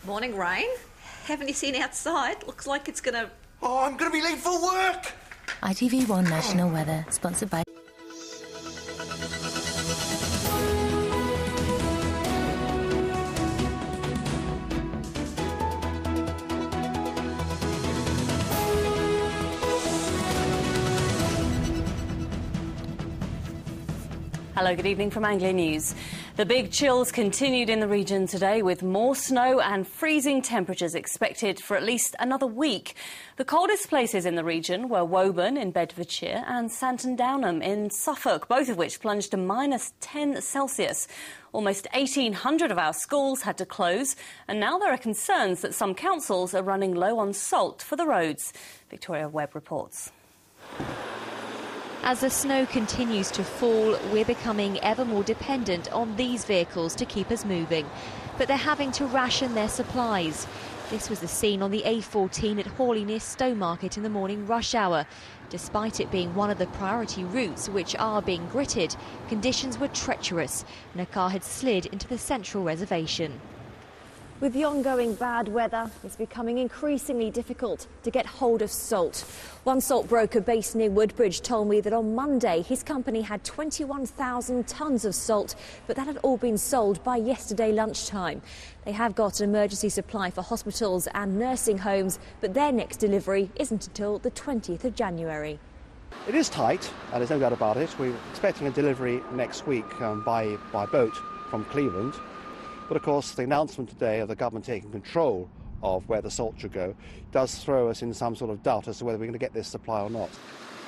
Morning, Rain. Haven't you seen outside? Looks like it's going to... Oh, I'm going to be late for work! ITV1 National Weather, sponsored by... Hello, good evening from Anglia News. The big chills continued in the region today with more snow and freezing temperatures expected for at least another week. The coldest places in the region were Woburn in Bedfordshire and Santon Downham in Suffolk, both of which plunged to -10 Celsius. Almost 1,800 of our schools had to close, and now there are concerns that some councils are running low on salt for the roads. Victoria Webb reports. As the snow continues to fall, we're becoming ever more dependent on these vehicles to keep us moving. But they're having to ration their supplies. This was the scene on the A14 at Hawley near Stowmarket in the morning rush hour. Despite it being one of the priority routes which are being gritted, conditions were treacherous and a car had slid into the central reservation. With the ongoing bad weather, it's becoming increasingly difficult to get hold of salt. One salt broker based near Woodbridge told me that on Monday his company had 21,000 tonnes of salt, but that had all been sold by yesterday lunchtime. They have got an emergency supply for hospitals and nursing homes, but their next delivery isn't until the 20th of January. It is tight, and there's no doubt about it. We're expecting a delivery next week by boat from Cleveland. But of course, the announcement today of the government taking control of where the salt should go does throw us in some sort of doubt as to whether we're going to get this supply or not.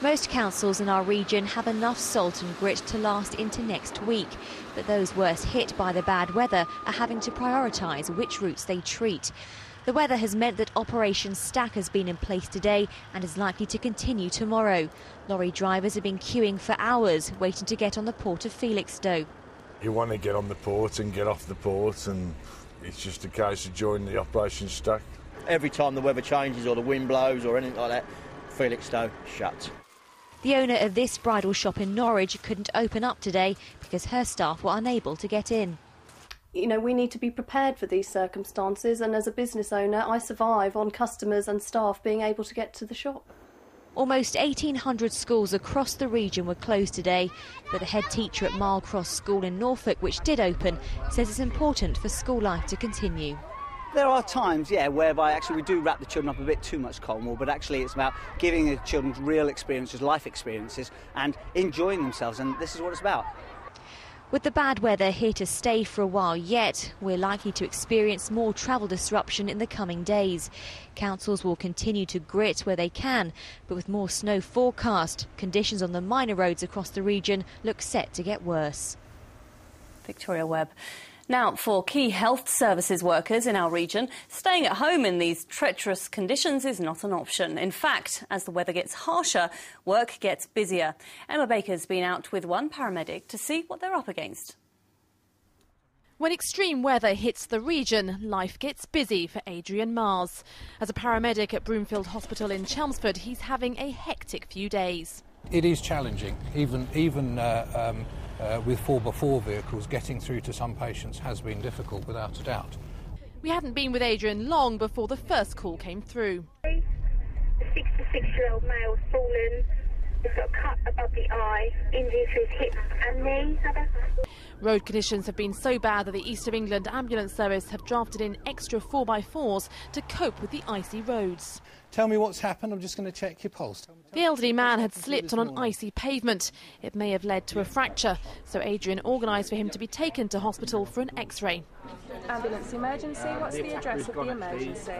Most councils in our region have enough salt and grit to last into next week, but those worst hit by the bad weather are having to prioritise which routes they treat. The weather has meant that Operation Stack has been in place today and is likely to continue tomorrow. Lorry drivers have been queuing for hours, waiting to get on the port of Felixstowe. You want to get on the port and get off the port, and it's just a case of joining the Operation Stack. Every time the weather changes or the wind blows or anything like that, Felixstowe shuts. The owner of this bridal shop in Norwich couldn't open up today because her staff were unable to get in. You know, we need to be prepared for these circumstances, and as a business owner, I survive on customers and staff being able to get to the shop. Almost 1,800 schools across the region were closed today, but the head teacher at Mile Cross School in Norfolk, which did open, says it's important for school life to continue. There are times, whereby actually we do wrap the children up a bit too much cold wool, but actually it's about giving the children real experiences, life experiences, and enjoying themselves, and this is what it's about. With the bad weather here to stay for a while yet, we're likely to experience more travel disruption in the coming days. Councils will continue to grit where they can, but with more snow forecast, conditions on the minor roads across the region look set to get worse. Victoria Webb. Now, for key health services workers in our region, staying at home in these treacherous conditions is not an option. In fact, as the weather gets harsher, work gets busier. Emma Baker's been out with one paramedic to see what they're up against. When extreme weather hits the region, life gets busy for Adrian Mars. As a paramedic at Broomfield Hospital in Chelmsford, he's having a hectic few days. It is challenging, even with 4x4 vehicles, getting through to some patients has been difficult, without a doubt. We hadn't been with Adrian long before the first call came through. The 66-year-old male's fallen. He's got a cut above the eye, injury to his hip and knee. Road conditions have been so bad that the East of England Ambulance Service have drafted in extra 4x4s to cope with the icy roads. Tell me what's happened, I'm just going to check your pulse. The elderly man had slipped on an icy pavement. It may have led to a fracture, so Adrian organised for him to be taken to hospital for an X-ray. Ambulance emergency, what's the address of the emergency?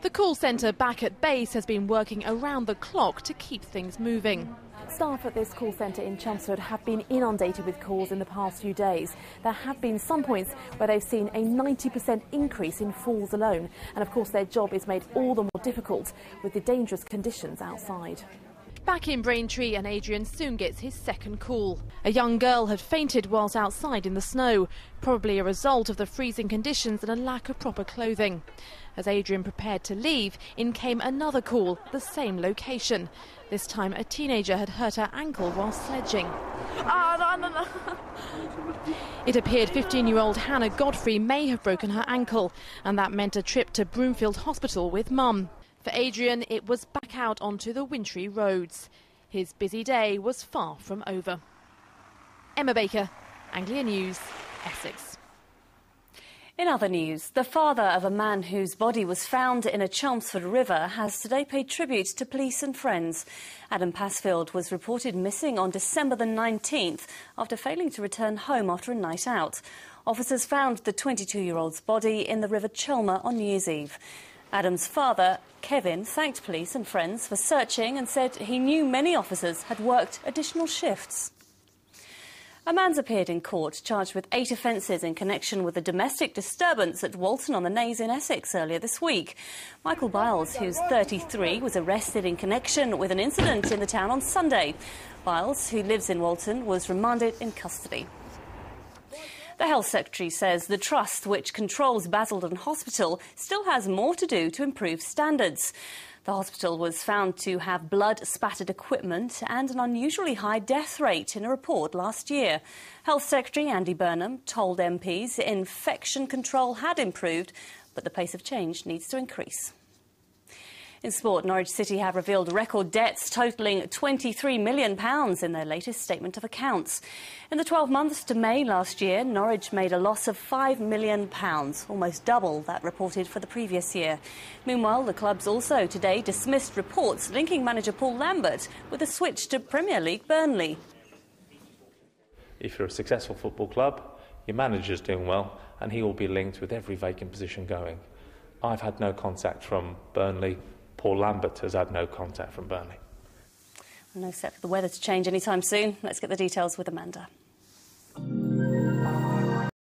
The call centre back at base has been working around the clock to keep things moving. Staff at this call centre in Chelmsford have been inundated with calls in the past few days. There have been some points where they've seen a 90% increase in falls alone. And of course their job is made all the more difficult with the dangerous conditions outside. Back in Braintree, and Adrian soon gets his second call. A young girl had fainted whilst outside in the snow, probably a result of the freezing conditions and a lack of proper clothing. As Adrian prepared to leave, in came another call, the same location. This time a teenager had hurt her ankle while sledging. No. It appeared 15-year-old Hannah Godfrey may have broken her ankle, and that meant a trip to Broomfield Hospital with Mum. For Adrian, it was back out onto the wintry roads. His busy day was far from over. Emma Baker, Anglia News, Essex. In other news, the father of a man whose body was found in a Chelmsford river has today paid tribute to police and friends. Adam Passfield was reported missing on December the 19th after failing to return home after a night out. Officers found the 22-year-old's body in the River Chelmer on New Year's Eve. Adam's father, Kevin, thanked police and friends for searching and said he knew many officers had worked additional shifts. A man's appeared in court charged with 8 offences in connection with a domestic disturbance at Walton on the Naze in Essex earlier this week. Michael Biles, who's 33, was arrested in connection with an incident in the town on Sunday. Biles, who lives in Walton, was remanded in custody. The Health Secretary says the trust, which controls Basildon Hospital, still has more to do to improve standards. The hospital was found to have blood-spattered equipment and an unusually high death rate in a report last year. Health Secretary Andy Burnham told MPs infection control had improved, but the pace of change needs to increase. In sport, Norwich City have revealed record debts totalling £23 million in their latest statement of accounts. In the 12 months to May last year, Norwich made a loss of £5 million, almost double that reported for the previous year. Meanwhile, the clubs also today dismissed reports linking manager Paul Lambert with a switch to Premier League Burnley. If you're a successful football club, your manager's doing well, and he will be linked with every vacant position going. I've had no contact from Burnley. Paul Lambert has had no contact from Burnley. No set for the weather to change anytime soon. Let's get the details with Amanda.